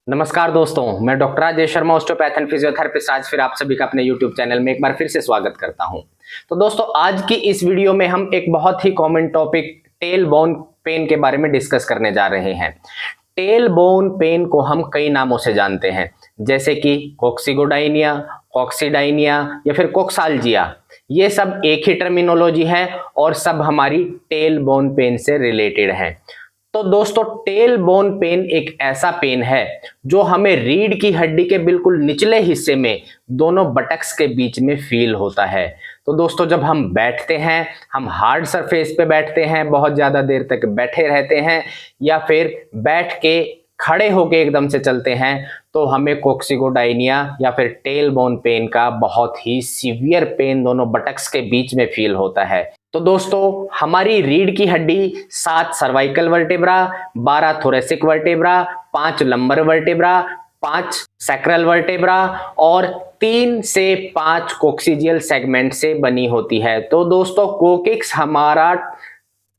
नमस्कार दोस्तों, मैं doctor Rajesh Sharma, osteopath and physiotherapist आज फिर आप सभी का अपने YouTube चैनल में एक बार फिर से स्वागत करता हूं। तो दोस्तों, आज की इस वीडियो में हम एक बहुत ही common topic tail bone pain के बारे में डिस्कस करने जा रहे हैं। टेल बोन पेन को हम कई नामों से जानते हैं, जैसे कि कोक्सीगोडाइनिया, कॉक्सीडाइनिया या फिर कोक्साल्जिया। ये सब एक ही टर्मिनोलॉजी है और सब हमारी टेल बोन पेन से रिलेटेड है। तो दोस्तों, टेल बोन पेन एक ऐसा पेन है जो हमें रीढ़ की हड्डी के बिल्कुल निचले हिस्से में दोनों बटक्स के बीच में फील होता है। तो दोस्तों, जब हम बैठते हैं, हम हार्ड सरफेस पे बैठते हैं, बहुत ज्यादा देर तक बैठे रहते हैं या फिर बैठ के खड़े होके एकदम से चलते हैं, तो हमें कोक्सीगोडाइनिया या फिर टेल बोन पेन का बहुत ही सीवियर पेन दोनों बटक्स के बीच में फील होता है। तो दोस्तों, हमारी रीढ़ की हड्डी 7 cervical vertebra, 12 thoracic vertebra, 5 lumbar vertebra, 5 sacral vertebra और 3 से 5 कोक्सीजियल सेगमेंट से बनी होती है। तो दोस्तों, कोकिक्स हमारा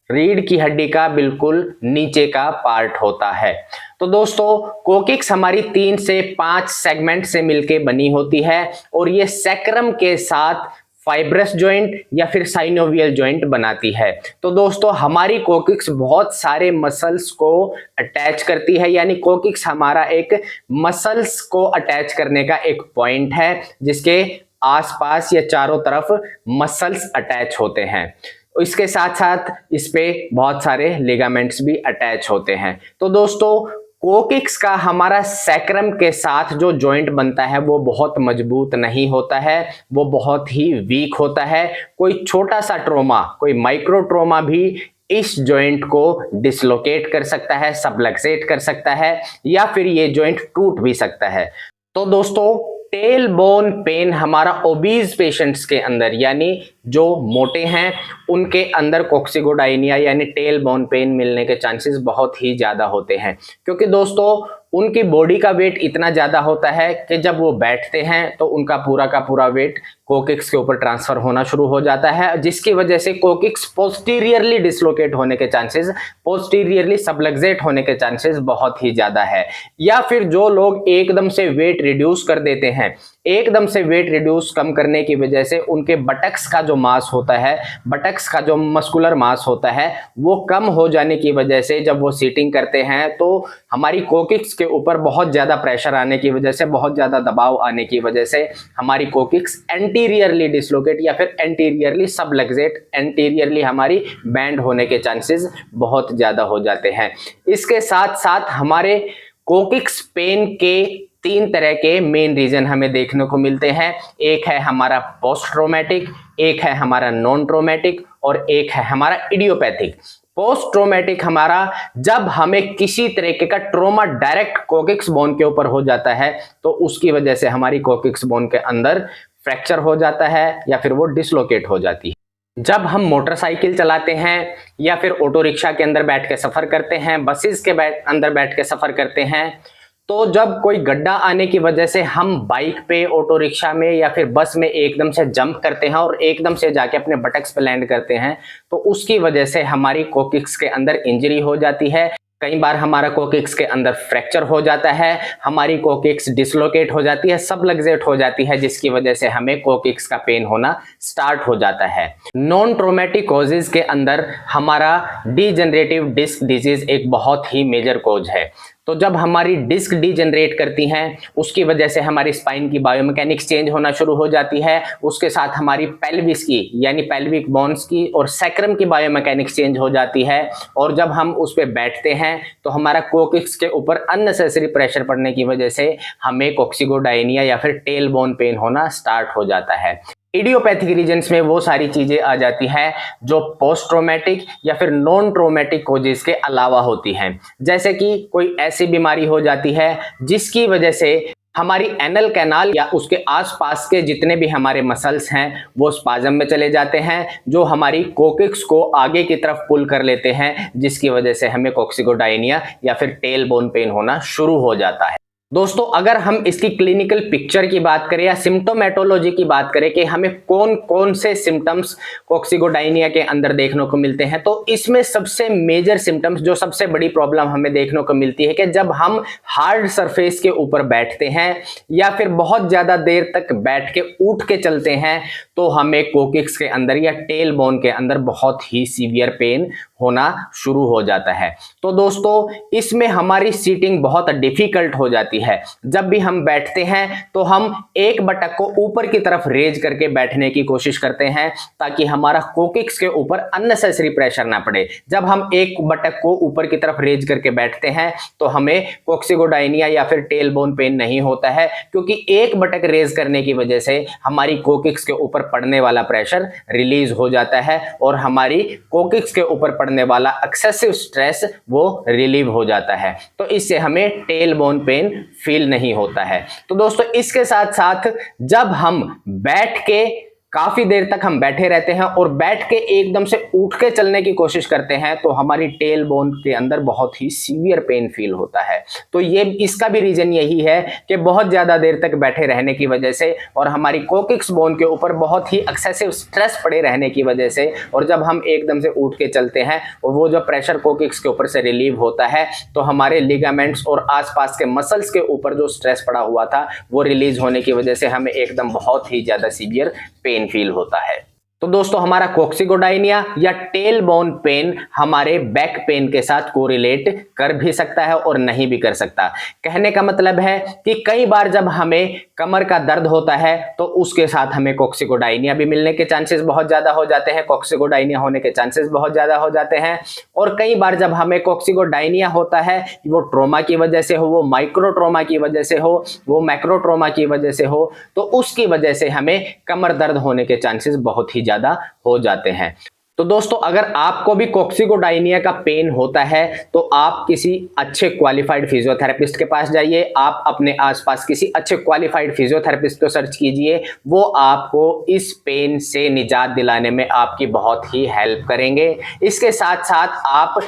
रीढ़ की हड्डी का बिल्कुल नीचे का पार्ट होता है। तो दोस्तों, कोकिक्स हमारी 3 से 5 सेगमेंट से मिलके बनी होती है और ये सैक्रम के साथ फाइब्रस जॉइंट या फिर साइनोवियल जॉइंट बनाती है। तो दोस्तों, हमारी कोकिक्स बहुत सारे मसल्स को अटैच करती है, यानी कोकिक्स हमारा एक मसल्स को अटैच करने का एक पॉइंट है, जिसके आसपास या चारों तरफ मसल्स अटैच होते हैं। इसके साथ साथ इस पे बहुत सारे लिगामेंट्स भी अटैच होते हैं। तो दोस्तों, कोकिक्स का हमारा सैक्रम के साथ जो जॉइंट बनता है वो बहुत मजबूत नहीं होता है, वो बहुत ही वीक होता है। कोई छोटा सा ट्रोमा, कोई माइक्रो ट्रोमा भी इस जॉइंट को डिसलोकेट कर सकता है, सबलक्सेट कर सकता है या फिर ये जॉइंट टूट भी सकता है। तो दोस्तों, टेल बोन पेन हमारा ओबीज पेशेंट्स के अंदर, यानी जो मोटे हैं उनके अंदर कोक्सीगोडाइनिया यानी टेल बोन पेन मिलने के चांसेस बहुत ही ज्यादा होते हैं, क्योंकि दोस्तों उनकी बॉडी का वेट इतना ज्यादा होता है कि जब वो बैठते हैं तो उनका पूरा का पूरा वेट कोकिक्स के ऊपर ट्रांसफर होना शुरू हो जाता है, जिसकी वजह से कोकिक्स पोस्टीरियरली डिसलोकेट होने के चांसेस, पोस्टीरियरली सबलक्सेट होने के चांसेस बहुत ही ज्यादा है। या फिर जो लोग एकदम से वेट रिड्यूस कर देते हैं, एकदम से वेट रिड्यूस कम करने की वजह से उनके बटक्स का जो मास होता है, बटक्स का जो मस्कुलर मास होता है, वो कम हो जाने की वजह से जब वो सीटिंग करते हैं तो हमारी कोकिक्स के ऊपर बहुत ज्यादा प्रेशर आने की वजह से, बहुत ज्यादा दबाव आने की वजह से हमारी कोकिक्स एंटीरियरली डिसलोकेट या फिर एंटीरियरली सबलक्सेट, एंटीरियरली हमारी बैंड होने के चांसेस बहुत ज्यादा हो जाते हैं। इसके साथ साथ हमारे कोकिक्स पेन के 3 तरह के मेन रीजन हमें देखने को मिलते हैं। एक है हमारा पोस्ट ट्रोमेटिक, एक है हमारा नॉन ट्रोमेटिक और एक है हमारा इडियोपैथिक। पोस्ट ट्रोमेटिक हमारा जब हमें किसी तरीके का ट्रोमा डायरेक्ट कोकिक्स बोन के ऊपर हो जाता है तो उसकी वजह से हमारी कोकिक्स बोन के अंदर फ्रैक्चर हो जाता है या फिर वो डिसलोकेट हो जाती है। जब हम मोटरसाइकिल चलाते हैं या फिर ऑटो रिक्शा के अंदर बैठ के सफर करते हैं, बसेस के अंदर बैठ के सफर करते हैं, तो जब कोई गड्ढा आने की वजह से हम बाइक पे, ऑटो रिक्शा में या फिर बस में एकदम से जंप करते हैं और एकदम से जाके अपने बटक्स पे लैंड करते हैं, तो उसकी वजह से हमारी कोकिक्स के अंदर इंजरी हो जाती है। कई बार हमारा कोकिक्स के अंदर फ्रैक्चर हो जाता है, हमारी कोकिक्स डिसलोकेट हो जाती है, सबलक्सेट हो जाती है, जिसकी वजह से हमें कोकिक्स का पेन होना स्टार्ट हो जाता है। नॉन ट्रोमेटिक कॉजेज के अंदर हमारा डीजनरेटिव डिस्क डिजीज एक बहुत ही मेजर कॉज है। तो जब हमारी डिस्क डीजनरेट करती हैं, उसकी वजह से हमारी स्पाइन की बायोमैकेनिक्स चेंज होना शुरू हो जाती है, उसके साथ हमारी पेल्विस की यानी पेल्विक बोन्स की और सैक्रम की बायोमैकेनिक्स चेंज हो जाती है, और जब हम उस पर बैठते हैं तो हमारा कोकिक्स के ऊपर अननेसेसरी प्रेशर पड़ने की वजह से हमें कोक्सीगोडाइनिया या फिर टेल बोन पेन होना स्टार्ट हो जाता है। इडियोपैथिक रीजन्स में वो सारी चीजें आ जाती हैं जो पोस्ट ट्रोमेटिक या फिर नॉन ट्रोमेटिक कोजेस के अलावा होती हैं, जैसे कि कोई ऐसी बीमारी हो जाती है जिसकी वजह से हमारी एनल कैनाल या उसके आसपास के जितने भी हमारे मसल्स हैं वो स्पाजम में चले जाते हैं, जो हमारी कोकिक्स को आगे की तरफ पुल कर लेते हैं, जिसकी वजह से हमें कोक्सीगोडाइनिया या फिर टेल बोन पेन होना शुरू हो जाता है। दोस्तों अगर हम इसकी क्लिनिकल पिक्चर की बात करें या सिम्टोमेटोलॉजी की बात करें कि हमें कौन कौन से सिम्टम्स कोक्सीगोडाइनिया के अंदर देखने को मिलते हैं, तो इसमें सबसे मेजर सिम्टम्स, जो सबसे बड़ी प्रॉब्लम हमें देखने को मिलती है कि जब हम हार्ड सरफेस के ऊपर बैठते हैं या फिर बहुत ज्यादा देर तक बैठ के उठ के चलते हैं, तो हमें कोकिक्स के अंदर या टेल बोन के अंदर बहुत ही सीवियर पेन होना शुरू हो जाता है। तो दोस्तों इसमें हमारी सीटिंग बहुत डिफिकल्ट हो जाती है। जब भी हम बैठते हैं तो हम एक बटक को ऊपर की तरफ रेज करके बैठने की कोशिश करते हैं ताकि हमारा कोकिक्स के ऊपर अननेसेसरी प्रेशर ना पड़े। जब हम एक बटक को ऊपर की तरफ रेज करके बैठते हैं तो हमें कोक्सीगोडाइनिया या फिर टेल बोन पेन नहीं होता है, क्योंकि एक बटक रेज करने की वजह से हमारी कोकिक्स के ऊपर पड़ने वाला प्रेशर रिलीज हो जाता है और हमारी कोकिक्स के ऊपर पड़ने वाला एक्सेसिव स्ट्रेस वो रिलीव हो जाता है। तो इससे हमें टेल बोन पेन फील नहीं होता है। तो दोस्तों इसके साथ साथ जब हम बैठ के काफी देर तक हम बैठे रहते हैं और बैठ के एकदम से उठ के चलने की कोशिश करते हैं तो हमारी टेल बोन के अंदर बहुत ही सीवियर पेन फील होता है। तो ये इसका भी रीजन यही है कि बहुत ज्यादा देर तक बैठे रहने की वजह से और हमारी कोकिक्स बोन के ऊपर बहुत ही एक्सेसिव स्ट्रेस पड़े रहने की वजह से, और जब हम एकदम से उठ के चलते हैं और वो जो प्रेशर कोकिक्स के ऊपर से रिलीव होता है तो हमारे लिगामेंट्स और आसपास के मसल्स के ऊपर जो स्ट्रेस पड़ा हुआ था वो रिलीज होने की वजह से हमें एकदम बहुत ही ज्यादा सीवियर पेन फील होता है। तो दोस्तों हमारा कोक्सीगोडाइनिया या टेल बोन पेन हमारे बैक पेन के साथ कोरिलेट कर भी सकता है और नहीं भी कर सकता। कहने का मतलब है कि कई बार जब हमें कमर का दर्द होता है तो उसके साथ हमें कोक्सीगोडाइनिया भी मिलने के चांसेस बहुत ज्यादा हो जाते हैं, कोक्सीगोडाइनिया होने के चांसेस बहुत ज्यादा हो जाते हैं। और कई बार जब हमें कोक्सीगोडाइनिया होता है, वो ट्रोमा की वजह से हो, वो माइक्रो ट्रोमा की वजह से हो, वो मैक्रो ट्रोमा की वजह से हो, तो उसकी वजह से हमें कमर दर्द होने के चांसेस बहुत ही ज्यादा हो जाते हैं। तो दोस्तों अगर आपको भी कोक्सीगोडाइनिया का पेन होता है तो आप किसी अच्छे क्वालिफाइड फिजियोथेरेपिस्ट के पास जाइए। आप अपने आसपास किसी अच्छे क्वालिफाइड फिजियोथेरेपिस्ट को सर्च कीजिए, वो आपको इस पेन से निजात दिलाने में आपकी बहुत ही हेल्प करेंगे। इसके साथ साथ आप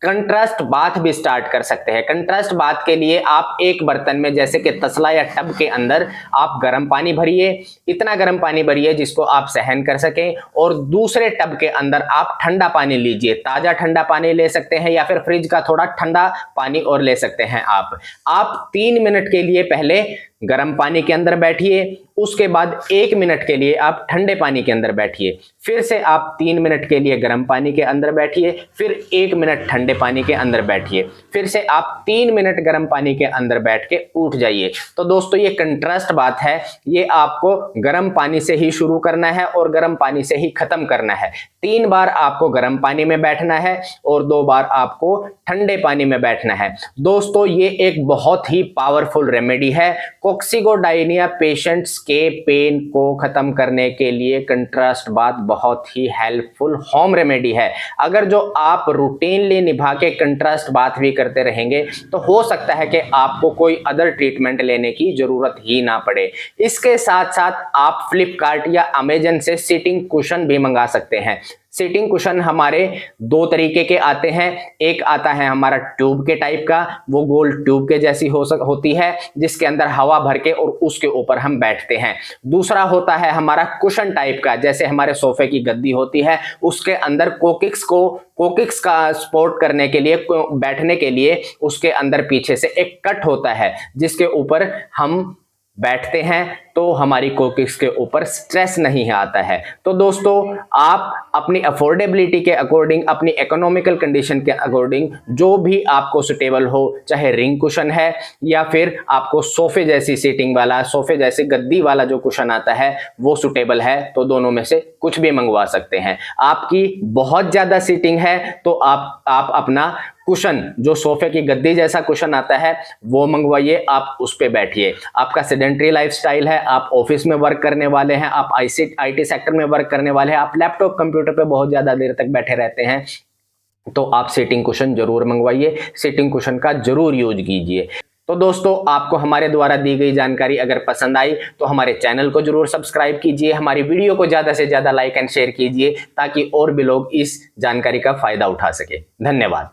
कंट्रास्ट बाथ भी स्टार्ट कर सकते हैं। कंट्रास्ट बाथ के लिए आप एक बर्तन में जैसे कि तसला या टब के अंदर आप गर्म पानी भरिए, इतना गर्म पानी भरिए जिसको आप सहन कर सकें, और दूसरे टब के अंदर आप ठंडा पानी लीजिए। ताजा ठंडा पानी ले सकते हैं या फिर फ्रिज का थोड़ा ठंडा पानी और ले सकते हैं। आप 3 मिनट के लिए पहले गर्म पानी के अंदर बैठिए, उसके बाद 1 मिनट के लिए आप ठंडे पानी के अंदर बैठिए, फिर से आप 3 मिनट के लिए गर्म पानी के अंदर बैठिए, फिर 1 मिनट ठंडे पानी के अंदर बैठिए, फिर से आप 3 मिनट गर्म पानी के अंदर बैठ के उठ जाइए। तो दोस्तों ये कंट्रास्ट बात है, ये आपको गर्म पानी से ही शुरू करना है और गर्म पानी से ही खत्म करना है। 3 बार आपको गर्म पानी में बैठना है और 2 बार आपको ठंडे पानी में बैठना है। दोस्तों ये एक बहुत ही पावरफुल रेमेडी है। कोक्सीगोडाइनिया पेशेंट्स के पेन को खत्म करने के लिए कंट्रास्ट बाथ बहुत ही हेल्पफुल होम रेमेडी है। अगर जो आप रूटीनली निभा के कंट्रास्ट बाथ भी करते रहेंगे तो हो सकता है कि आपको कोई अदर ट्रीटमेंट लेने की जरूरत ही ना पड़े। इसके साथ साथ आप फ्लिपकार्ट या अमेजन से सिटिंग कुशन भी मंगा सकते हैं। सिटिंग कुशन हमारे 2 तरीके के आते हैं। एक आता है हमारा ट्यूब के टाइप का, वो गोल ट्यूब के जैसी होती है जिसके अंदर हवा भर के और उसके ऊपर हम बैठते हैं। दूसरा होता है हमारा कुशन टाइप का, जैसे हमारे सोफे की गद्दी होती है, उसके अंदर कोकिक्स का सपोर्ट करने के लिए, बैठने के लिए उसके अंदर पीछे से एक कट होता है जिसके ऊपर हम बैठते हैं तो हमारी कोकिक्स के ऊपर स्ट्रेस नहीं आता है। तो दोस्तों आप अपनी अफोर्डेबिलिटी के अकॉर्डिंग, अपनी इकोनॉमिकल कंडीशन के अकॉर्डिंग जो भी आपको सुटेबल हो, चाहे रिंग कुशन है या फिर आपको सोफे जैसी सीटिंग वाला, सोफे जैसी गद्दी वाला जो कुशन आता है वो सुटेबल है, तो दोनों में से कुछ भी मंगवा सकते हैं। आपकी बहुत ज्यादा सीटिंग है तो आप अपना कुशन, जो सोफे की गद्दी जैसा कुशन आता है वो मंगवाइए, आप उस पे बैठिए। आपका सेडेंटरी लाइफस्टाइल है, आप ऑफिस में वर्क करने वाले हैं, आप आईटी सेक्टर में वर्क करने वाले हैं, आप लैपटॉप कंप्यूटर पे बहुत ज्यादा देर तक बैठे रहते हैं, तो आप सिटिंग कुशन जरूर मंगवाइए, सिटिंग कुशन का जरूर यूज कीजिए। तो दोस्तों आपको हमारे द्वारा दी गई जानकारी अगर पसंद आई तो हमारे चैनल को जरूर सब्सक्राइब कीजिए, हमारी वीडियो को ज्यादा से ज्यादा लाइक एंड शेयर कीजिए ताकि और भी लोग इस जानकारी का फायदा उठा सके। धन्यवाद।